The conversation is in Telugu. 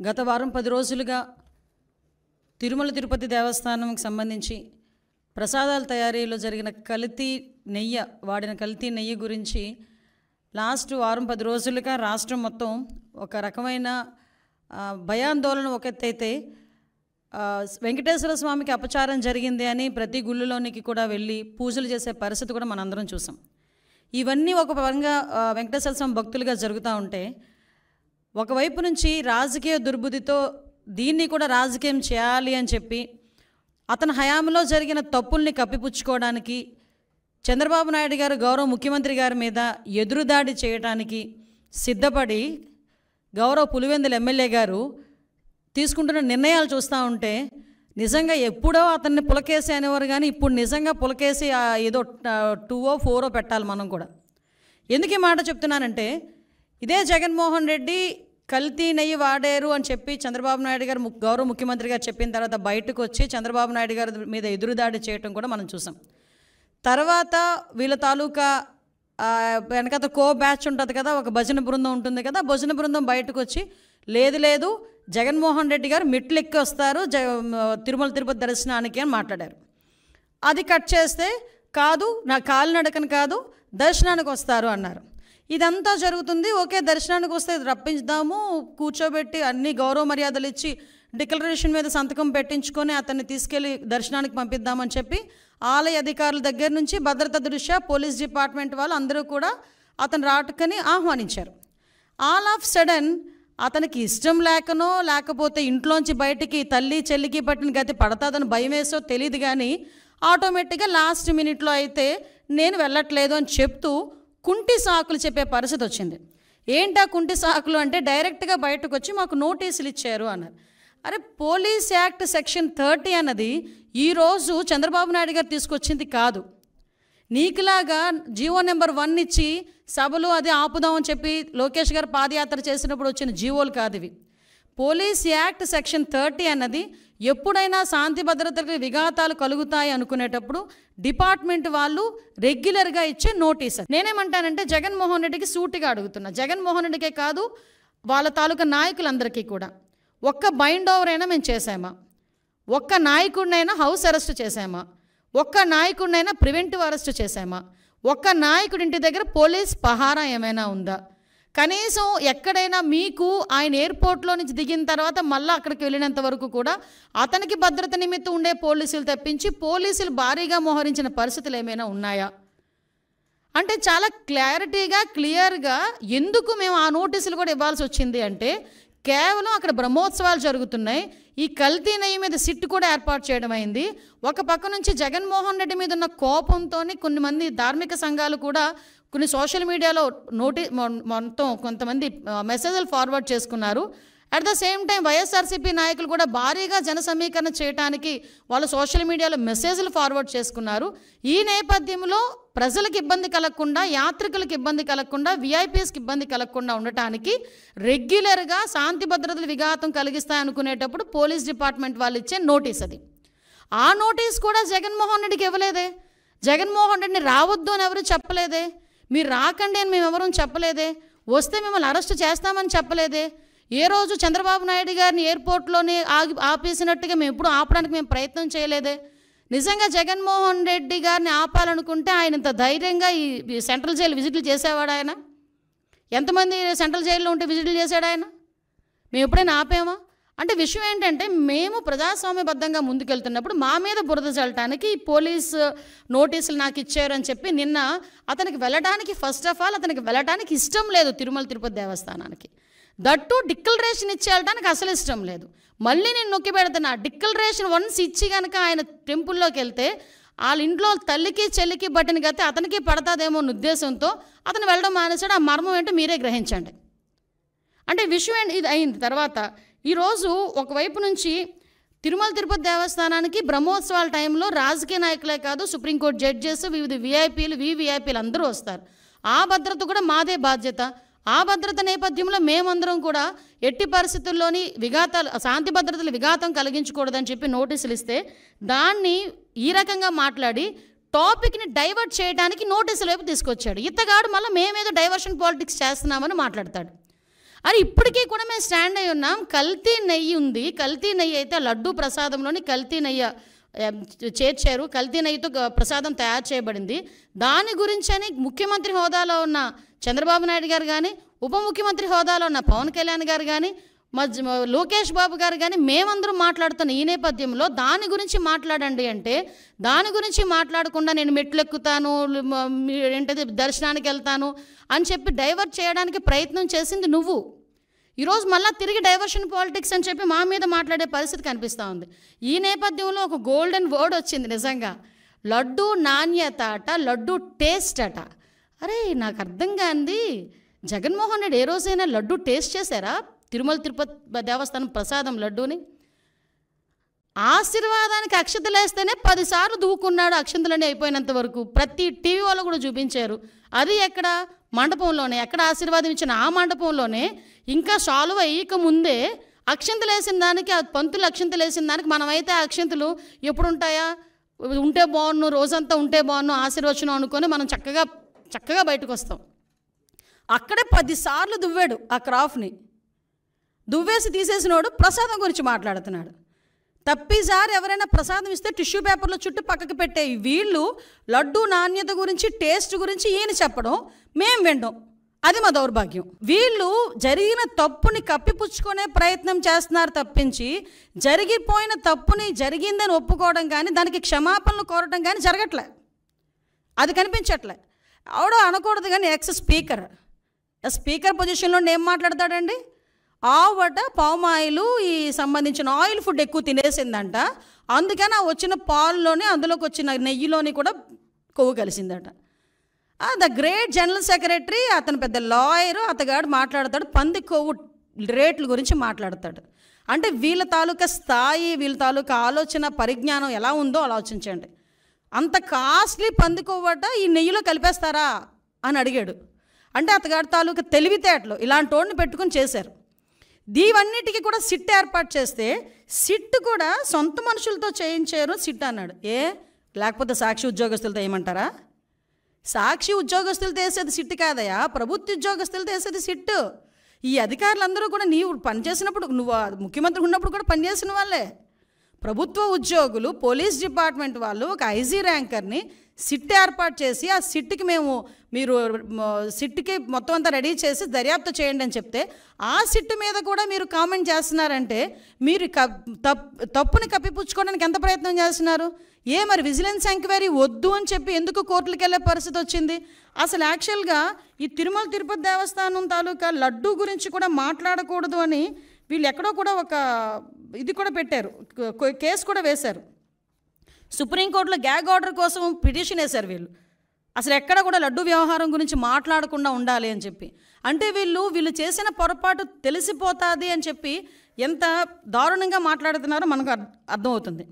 గత వారం 10 రోజులుగా తిరుమల తిరుపతి దేవస్థానంకి సంబంధించి ప్రసాదాల తయారీలో జరిగిన వాడిన కల్తీ నెయ్యి గురించి లాస్ట్ వారం 10 రోజులుగా రాష్ట్రం మొత్తం ఒక రకమైన భయాందోళన ఒక ఎత్తైతే వెంకటేశ్వర స్వామికి అపచారం జరిగింది అని ప్రతి గుళ్ళలోనికి కూడా వెళ్ళి పూజలు చేసే పరిస్థితి కూడా మనందరం చూసాం. ఇవన్నీ ఒక పరంగా వెంకటేశ్వర స్వామి భక్తులుగా జరుగుతూ ఉంటే, ఒకవైపు నుంచి రాజకీయ దుర్బుద్ధితో దీన్ని కూడా రాజకీయం చేయాలి అని చెప్పి అతని హయాంలో జరిగిన తప్పుల్ని కప్పిపుచ్చుకోవడానికి చంద్రబాబు నాయుడు గారు గౌరవ ముఖ్యమంత్రి గారి మీద ఎదురుదాడి చేయడానికి సిద్ధపడి గౌరవ పులివెందుల ఎమ్మెల్యే గారు తీసుకుంటున్న నిర్ణయాలు చూస్తూ ఉంటే నిజంగా ఎప్పుడో అతన్ని పులకేసి అనేవారు, కానీ ఇప్పుడు నిజంగా పులకేసి ఏదో 2 or 4 పెట్టాలి మనం కూడా. ఎందుకు ఈ మాట చెప్తున్నానంటే, ఇదే జగన్మోహన్ రెడ్డి కల్తీ నెయ్యి వాడారు అని చెప్పి చంద్రబాబు నాయుడు గారు గౌరవ ముఖ్యమంత్రి గారు చెప్పిన తర్వాత బయటకు వచ్చి చంద్రబాబు నాయుడు గారి మీద ఎదురుదాడి చేయటం కూడా మనం చూసాం. తర్వాత వీళ్ళ తాలూకా వెనకత బ్యాచ్ ఉంటుంది కదా, ఒక భజన బృందం ఉంటుంది కదా, భజన బృందం బయటకు వచ్చి లేదు జగన్మోహన్ రెడ్డి గారు మెట్లు ఎక్కి వస్తారు తిరుమల తిరుపతి దర్శనానికి అని మాట్లాడారు. అది కట్ చేస్తే కాదు, నా కాలినడకని కాదు దర్శనానికి వస్తారు అన్నారు. ఇదంతా జరుగుతుంది. ఓకే, దర్శనానికి వస్తే రప్పించుదాము, కూర్చోబెట్టి అన్ని గౌరవ మర్యాదలు ఇచ్చి డిక్లరేషన్ మీద సంతకం పెట్టించుకొని అతన్ని తీసుకెళ్ళి దర్శనానికి పంపిద్దామని చెప్పి ఆలయ అధికారుల దగ్గర నుంచి భద్రతా దృష్ట్యా పోలీస్ డిపార్ట్మెంట్ వాళ్ళు అందరూ కూడా అతను రాటుకని ఆహ్వానించారు. ఆల్ ఆఫ్ సడన్ అతనికి ఇష్టం లేకనో లేకపోతే ఇంట్లోంచి బయటికి తల్లి చెల్లికి పట్టిన గతి పడతాదని భయం వేసో తెలియదు, కానీ ఆటోమేటిక్గా లాస్ట్ మినిట్లో అయితే నేను వెళ్ళట్లేదు అని చెప్తూ కుంటి సాకులు చెప్పే పరిస్థితి వచ్చింది. ఏంటా కుంటి సాకులు అంటే, డైరెక్ట్గా బయటకు వచ్చి మాకు నోటీసులు ఇచ్చారు అన్నారు. అరే, పోలీస్ యాక్ట్ సెక్షన్ 30 అన్నది ఈరోజు చంద్రబాబు నాయుడు గారు తీసుకొచ్చింది కాదు. నీకులాగా జీవో నెంబర్ 1 ఇచ్చి సభలు అది ఆపుదామని చెప్పి లోకేష్ గారు పాదయాత్ర చేసినప్పుడు వచ్చిన జీవోలు కాదు ఇవి. పోలీస్ యాక్ట్ సెక్షన్ 30 అన్నది ఎప్పుడైనా శాంతి భద్రతలకు విఘాతాలు కలుగుతాయి అనుకునేటప్పుడు డిపార్ట్మెంట్ వాళ్ళు రెగ్యులర్గా ఇచ్చే నోటీస్. నేనేమంటానంటే, జగన్మోహన్ రెడ్డికి సూటిగా అడుగుతున్నా, జగన్మోహన్ రెడ్డికే కాదు వాళ్ళ తాలూకా నాయకులందరికీ కూడా, ఒక్క బైండ్ ఓవర్ అయినా మేము చేసామా? ఒక్క నాయకుడినైనా హౌస్ అరెస్ట్ చేసామా? ఒక్క నాయకుడినైనా ప్రివెంటివ్ అరెస్ట్ చేసామా? ఒక్క నాయకుడి ఇంటి దగ్గర పోలీస్ పహారా ఏమైనా ఉందా? కనీసం ఎక్కడైనా మీకు ఆయన ఎయిర్పోర్ట్లో నుంచి దిగిన తర్వాత మళ్ళీ అక్కడికి వెళ్ళినంత వరకు కూడా అతనికి భద్రత నిమిత్తం ఉండే పోలీసులు తప్పించి పోలీసులు భారీగా మోహరించిన పరిస్థితులు ఏమైనా ఉన్నాయా అంటే, చాలా క్లియర్గా ఎందుకు మేము ఆ నోటీసులు కూడా ఇవ్వాల్సి వచ్చింది అంటే, కేవలం అక్కడ బ్రహ్మోత్సవాలు జరుగుతున్నాయి, ఈ కల్తీ నెయ్యి మీద సిట్ కూడా ఏర్పాటు చేయడం అయింది. ఒక పక్క నుంచి జగన్మోహన్ రెడ్డి మీద ఉన్న కోపంతో కొన్ని మంది ధార్మిక సంఘాలు కూడా కొన్ని సోషల్ మీడియాలో మొత్తం కొంతమంది మెసేజ్లు ఫార్వర్డ్ చేసుకున్నారు. At the same time YSRCP నాయకులు కూడా భారీగా జన సమీకరణ చేయడానికి వాళ్ళు సోషల్ మీడియాలో మెసేజ్లు ఫార్వర్డ్ చేసుకున్నారు. ఈ నేపథ్యంలో ప్రజలకు ఇబ్బంది కలగకుండా, యాత్రికులకు ఇబ్బంది కలగకుండా, విఐపీఎస్కి ఇబ్బంది కలగకుండా ఉండటానికి రెగ్యులర్గా శాంతి భద్రతలు విఘాతం కలిగిస్తాయనుకునేటప్పుడు పోలీస్ డిపార్ట్మెంట్ వాళ్ళు ఇచ్చే నోటీస్ అది. ఆ నోటీస్ కూడా జగన్మోహన్ రెడ్డికి ఇవ్వలేదే. జగన్మోహన్ రెడ్డిని రావద్దు అని ఎవరు చెప్పలేదే. మీరు రాకండి అని మేము ఎవరూ చెప్పలేదే. వస్తే మిమ్మల్ని అరెస్ట్ చేస్తామని చెప్పలేదే. ఏ రోజు చంద్రబాబు నాయుడు గారిని ఎయిర్పోర్ట్లోనే ఆపేసినట్టుగా మేము ఎప్పుడు ఆపడానికి మేము ప్రయత్నం చేయలేదే. నిజంగా జగన్మోహన్ రెడ్డి గారిని ఆపాలనుకుంటే ఆయన ఇంత ధైర్యంగా ఈ సెంట్రల్ జైలు విజిట్లు చేసేవాడు ఆయన? ఎంతమంది సెంట్రల్ జైల్లో ఉంటే విజిట్లు చేశాడు ఆయన? మేము ఎప్పుడైనా ఆపామా? అంటే విషయం ఏంటంటే, మేము ప్రజాస్వామ్యబద్ధంగా ముందుకెళ్తున్నప్పుడు మా మీద బురద చల్లటానికి పోలీస్ నోటీసులు నాకు ఇచ్చారని చెప్పి నిన్న అతనికి వెళ్ళడానికి ఫస్ట్ ఆఫ్ ఆల్ అతనికి వెళ్ళడానికి ఇష్టం లేదు తిరుమల తిరుపతి దేవస్థానానికి. దట్టు డిక్లరేషన్ ఇచ్చేయడానికి అసలు ఇష్టం లేదు. మళ్ళీ నేను నొక్కి పెడుతున్నా, డిక్లరేషన్ వన్స్ ఇచ్చి కనుక ఆయన టెంపుల్లోకి వెళ్తే వాళ్ళ ఇంట్లో తల్లికి చెల్లికి పట్టిన గతి అతనికి పడతాదేమో అన్న ఉద్దేశంతో అతను వెళ్ళడం మానేశాడు. ఆ మర్మం ఏంటో మీరే గ్రహించండి. అంటే విషయం ఇది అయింది. తర్వాత ఈరోజు ఒకవైపు నుంచి తిరుమల తిరుపతి దేవస్థానానికి బ్రహ్మోత్సవాల టైంలో రాజకీయ నాయకులే కాదు, సుప్రీంకోర్టు జడ్జెస్, వివిధ విఐపీలు అందరూ వస్తారు. ఆ భద్రత కూడా మాదే బాధ్యత. ఆ భద్రత నేపథ్యంలో మేమందరం కూడా ఎట్టి పరిస్థితుల్లోని శాంతి భద్రతలు విఘాతం కలిగించకూడదని చెప్పి నోటీసులు ఇస్తే దాన్ని ఈ రకంగా మాట్లాడి టాపిక్ని డైవర్ట్ చేయడానికి నోటీసుల వైపు తీసుకొచ్చాడు. ఇతగాడు మళ్ళీ మేమేదో డైవర్షన్ పాలిటిక్స్ చేస్తున్నామని మాట్లాడతాడు. అని ఇప్పటికీ కూడా మేము స్టాండ్ అయి ఉన్నాం. కల్తీ నెయ్యి ఉంది, కల్తీ నెయ్యి అయితే లడ్డూ ప్రసాదంలోని కల్తీ నెయ్యి చేర్చారు, కల్తీ నెయ్యితో ప్రసాదం తయారు చేయబడింది. దాని గురించి అని ముఖ్యమంత్రి హోదాలో ఉన్న చంద్రబాబు నాయుడు గారు కానీ, ఉప ముఖ్యమంత్రి హోదాలో ఉన్న పవన్ కళ్యాణ్ గారు కానీ, లోకేష్ బాబు గారు కానీ మేమందరం మాట్లాడుతున్న ఈ నేపథ్యంలో దాని గురించి మాట్లాడండి అంటే, దాని గురించి మాట్లాడకుండా నేను మెట్లు ఎక్కుతాను, ఏంటది దర్శనానికి వెళ్తాను అని చెప్పి డైవర్ట్ చేయడానికి ప్రయత్నం చేసింది నువ్వు. ఈరోజు మళ్ళీ తిరిగి డైవర్షన్ పాలిటిక్స్ అని చెప్పి మా మీద మాట్లాడే పరిస్థితి కనిపిస్తూ ఉంది. ఈ నేపథ్యంలో ఒక గోల్డెన్ వర్డ్ వచ్చింది నిజంగా, లడ్డు నాణ్యత అట, లడ్డు టేస్ట్ అట. అరే నాకు అర్థం కాంది, జగన్మోహన్ రెడ్డి ఏ రోజైనా లడ్డు టేస్ట్ చేశారా? తిరుమల తిరుపతి దేవస్థానం ప్రసాదం లడ్డూని ఆశీర్వాదానికి అక్షతలు వేస్తేనే 10 సార్లు దూకున్నాడు, అక్షంతలన్నీ అయిపోయినంత వరకు. ప్రతి టీవీ వాళ్ళు కూడా చూపించారు. అది ఎక్కడ? మండపంలోనే. ఎక్కడ ఆశీర్వాదం ఇచ్చిన ఆ మండపంలోనే. ఇంకా సాల్వ్ అయ్యక ముందే అక్షంతలు వేసిన దానికి, ఆ పంతులు అక్షంతలు వేసిన దానికి మనమైతే ఆ అక్షంతలు ఎప్పుడు ఉంటాయా? ఉంటే బాగున్ను, రోజంతా ఉంటే బాగున్ను, ఆశీర్వచనం అనుకొని మనం చక్కగా బయటకు వస్తాం. అక్కడే 10 సార్లు దువ్వాడు ఆ క్రాఫ్ని. దువ్వేసి తీసేసినోడు ప్రసాదం గురించి మాట్లాడుతున్నాడు. తప్పిసారి ఎవరైనా ప్రసాదం ఇస్తే టిష్యూ పేపర్లో చుట్టూ పక్కకి పెట్టే వీళ్ళు లడ్డు నాణ్యత గురించి, టేస్ట్ గురించి ఈయన చెప్పడం, మేము వినడం, అది మా దౌర్భాగ్యం. వీళ్ళు జరిగిన తప్పుని కప్పిపుచ్చుకునే ప్రయత్నం చేస్తున్నారు తప్పించి, జరిగిపోయిన తప్పుని జరిగిందని ఒప్పుకోవడం కానీ, దానికి క్షమాపణలు కోరడం కానీ జరగట్లే. అది కనిపించట్లే. ఆవిడ అనకూడదు కానీ స్పీకర్ పొజిషన్లో ఏం మాట్లాడతాడండి? ఆవట పామాయిలు ఈ సంబంధించిన ఆయిల్ ఫుడ్ ఎక్కువ తినేసిందంట, అందుకని ఆ వచ్చిన పాల్లోనే, అందులోకి వచ్చిన నెయ్యిలోని కూడా కొవ్వు కలిసిందట. ద గ్రేట్ జనరల్ సెక్రటరీ, అతను పెద్ద లాయరు, అతగాడు మాట్లాడతాడు, పంది కొవ్వు రేట్ల గురించి మాట్లాడతాడు. అంటే వీళ్ళ తాలూకా స్థాయి, వీళ్ళ తాలూకా ఆలోచన పరిజ్ఞానం ఎలా ఉందో ఆలోచించండి. అంత కాస్ట్లీ పంది కొవ్వట ఈ నెయ్యిలో కలిపేస్తారా అని అడిగాడు. అంటే అతగాడి తాలూకా తెలివితేటలు ఇలాంటి వాడిని పెట్టుకుని చేశారు. దీవన్నిటికీ కూడా సిట్ ఏర్పాటు చేస్తే, సిట్ కూడా సొంత మనుషులతో చేయించారు సిట్ అన్నాడు. లేకపోతే సాక్షి ఉద్యోగస్తులతో ఏమంటారా? సాక్షి ఉద్యోగస్తులతో వేసేది సిట్ కాదయా, ప్రభుత్వ ఉద్యోగస్తులతో వేసేది సిట్. ఈ అధికారులందరూ కూడా నీవు పనిచేసినప్పుడు, నువ్వు ముఖ్యమంత్రి ఉన్నప్పుడు కూడా పనిచేసిన వాళ్ళే. ప్రభుత్వ ఉద్యోగులు, పోలీస్ డిపార్ట్మెంట్ వాళ్ళు ఒక ఐజీ ర్యాంకర్ని సిట్ ఏర్పాటు చేసి, ఆ సిట్కి మీరు సిట్కి మొత్తం అంతా రెడీ చేసి దర్యాప్తు చేయండి అని చెప్తే, ఆ సిట్ మీద కూడా మీరు కామెంట్ చేస్తున్నారంటే, మీరు తప్పుని కప్పిపుచ్చుకోవడానికి ఎంత ప్రయత్నం చేస్తున్నారు? మరి విజిలెన్స్ ఎంక్వైరీ వద్దు అని చెప్పి ఎందుకు కోర్టులకు వెళ్ళే పరిస్థితి వచ్చింది? అసలు యాక్చువల్గా ఈ తిరుమల తిరుపతి దేవస్థానం తాలూకా లడ్డు గురించి కూడా మాట్లాడకూడదు అని వీళ్ళు ఎక్కడో కూడా ఒక ఇది కూడా పెట్టారు, కేసు కూడా వేశారు. సుప్రీంకోర్టులో గ్యాగ్ ఆర్డర్ కోసం పిటిషన్ వేశారు వీళ్ళు. అసలు ఎక్కడ కూడా లడ్డు వ్యవహారం గురించి మాట్లాడకుండా ఉండాలి అని చెప్పి. అంటే వీళ్ళు చేసిన పొరపాటు తెలిసిపోతుంది అని చెప్పి ఎంత దారుణంగా మాట్లాడుతున్నారో మనకు అర్థమవుతుంది.